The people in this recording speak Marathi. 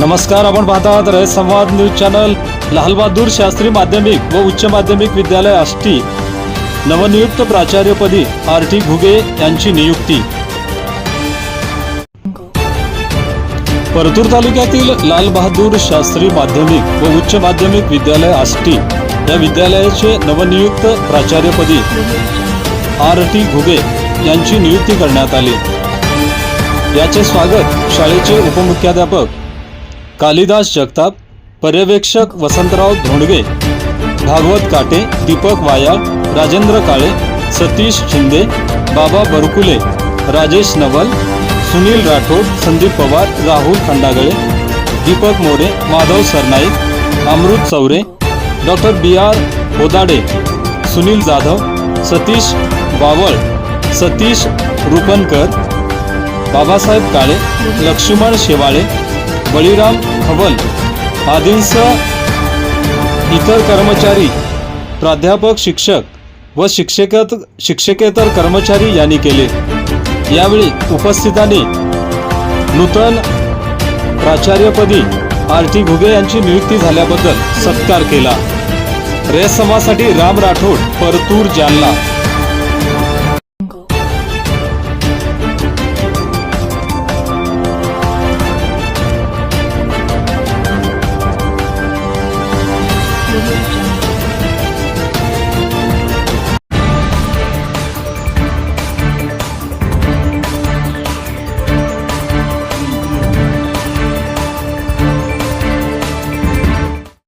नमस्कार, आपण पाहत आहात रयत संवाद न्यूज चॅनल। लालबहादूर शास्त्री माध्यमिक व उच्च माध्यमिक विद्यालय आष्टी नवनियुक्त प्राचार्यपदी आरटी घुगे यांची नियुक्ती। परतूर तालुक्यातील लालबहादूर शास्त्री माध्यमिक व उच्च माध्यमिक विद्यालय आष्टी या विद्यालयाचे नवनियुक्त प्राचार्यपदी आरटी घुगे यांची नियुक्ती करण्यात आली। याचे स्वागत शाळेचे उपमुख्याध्यापक कालिदास जगताप, पर्यवेक्षक वसंतराव धोंडगे, भागवत काटे, दीपक वायाळ, राजेंद्र काळे, सतीश शिंदे, बाबा बरकुले, राजेश नवल, सुनील राठोड, संदीप पवार, राहुल खंडागळे, दीपक मोरे, माधव सरनाईक, अमृत चौरे, डॉक्टर BR होदाडे, सुनील जाधव, सतीश वावळ, सतीश रुपनकर, बाबासाहेब काळे, लक्ष्मण शेवाळे, बळीराम खवल आदींसह इतर कर्मचारी, प्राध्यापक, शिक्षक व शिक्षकेतर कर्मचारी यांनी केले। यावेळी उपस्थितांनी नूतन प्राचार्यपदी आरटी घुगे यांची नियुक्ती झाल्याबद्दल सत्कार केला। रयत समाजसाठी राम राठोड, परतूर, जालना।